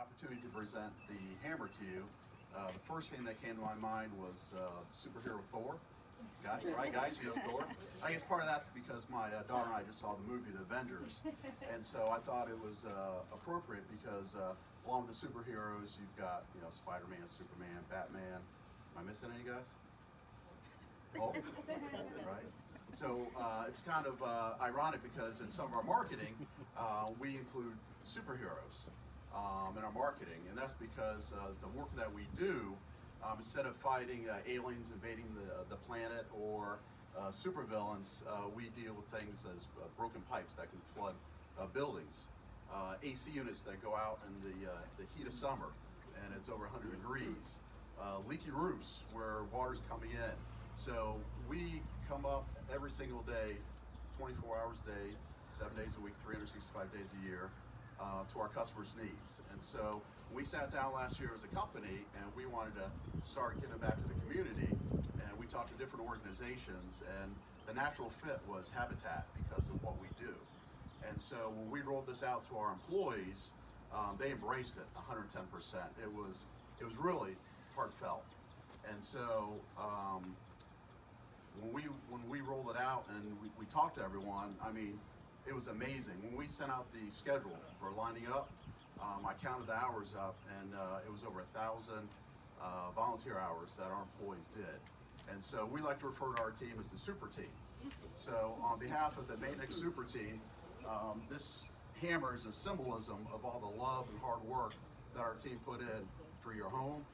opportunity to present the hammer to you. The first thing that came to my mind was the superhero Thor. Got it, right, guys? You know Thor. I guess part of that's because my daughter and I just saw the movie The Avengers, and so I thought it was appropriate because along with the superheroes, you've got Spider-Man, Superman, Batman. Am I missing any guys? Hulk, right? So it's kind of ironic because in some of our marketing, we include superheroes in our marketing, and that's because the work that we do, instead of fighting aliens invading the planet or supervillains, we deal with things as broken pipes that can flood buildings, AC units that go out in the heat of summer and it's over 100 degrees, leaky roofs where water's coming in. So we come up every single day, 24 hours a day, 7 days a week, 365 days a year, to our customers' needs. And so we sat down last year as a company and we wanted to start giving back to the community, and we talked to different organizations, and the natural fit was Habitat because of what we do. And so when we rolled this out to our employees, they embraced it 110%. It was really heartfelt. And so when we rolled it out and we talked to everyone, I mean, it was amazing. When we sent out the schedule for lining up, I counted the hours up, and it was over 1,000 volunteer hours that our employees did. And so we like to refer to our team as the super team. So on behalf of the MaintenX super team, this hammer is a symbolism of all the love and hard work that our team put in for your home,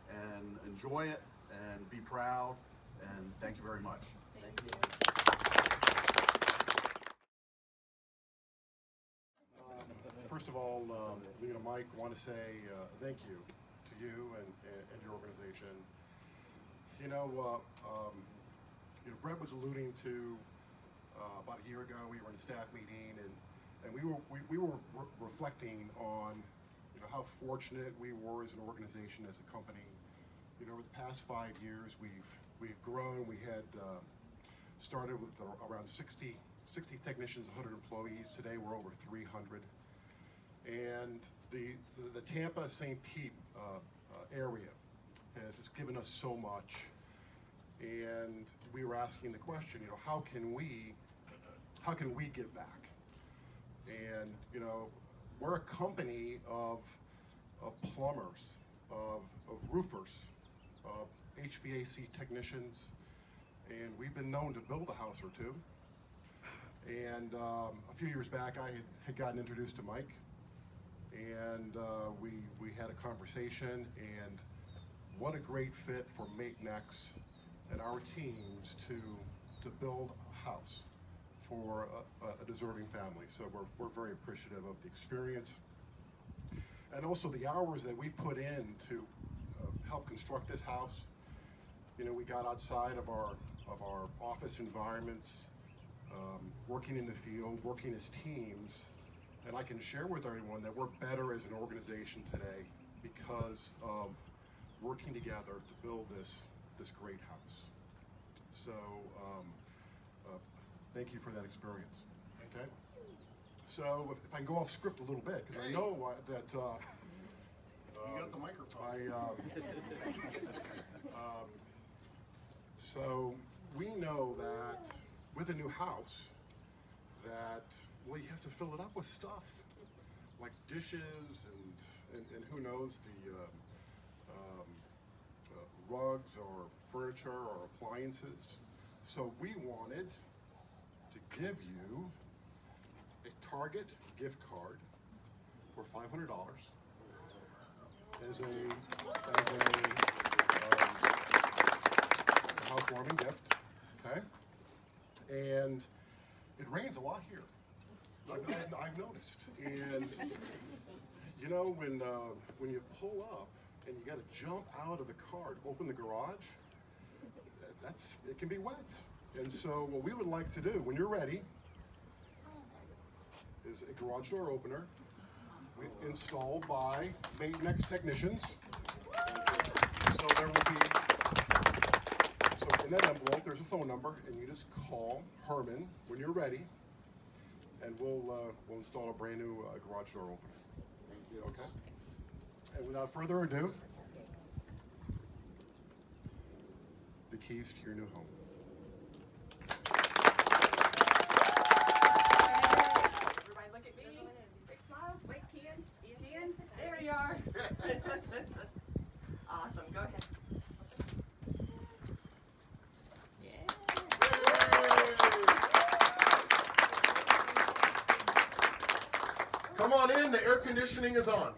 and enjoy it and be proud, and thank you very much. Thank you. First of all, Mike, I want to say thank you to you and your organization. Brett was alluding to about a year ago, we were in a staff meeting, and we were reflecting on how fortunate we were as an organization, as a company. Over the past 5 years, we've grown. We had started with around 60 technicians, 100 employees. Today we're over 300. And the Tampa St. Pete area has given us so much. And we were asking the question, how can we give back? And we're a company of plumbers, of roofers, of HVAC technicians, and we've been known to build a house or two. And a few years back, I had gotten introduced to Mike, and we had a conversation, and what a great fit for MaintenX and our teams to build a house for a deserving family. So we're very appreciative of the experience, and also the hours that we put in to help construct this house. We got outside of our office environments, working in the field, working as teams, and I can share with everyone that we're better as an organization today because of working together to build this great house. So thank you for that experience. Okay. So if I can go off script a little bit, because I know that you got the microphone. So we know that with a new house, that you have to fill it up with stuff like dishes and who knows, the rugs or furniture or appliances. So we wanted to give you a Target gift card for $500 as a housewarming gift, okay? And it rains a lot here. I've noticed. And when you pull up and you got to jump out of the car to open the garage, it can be wet. And so what we would like to do, when you're ready, is a garage door opener installed by MaintenX technicians. So there will be, in that envelope, there's a phone number, and you just call Herman when you're ready, and we'll install a brand new garage door opener. Thank you. Okay? And without further ado, the keys to your new home. Everybody look at me. Big smiles. Wait, Ken. Ken. There you are. Awesome. Go ahead. Yeah. Come on in, the air conditioning is on.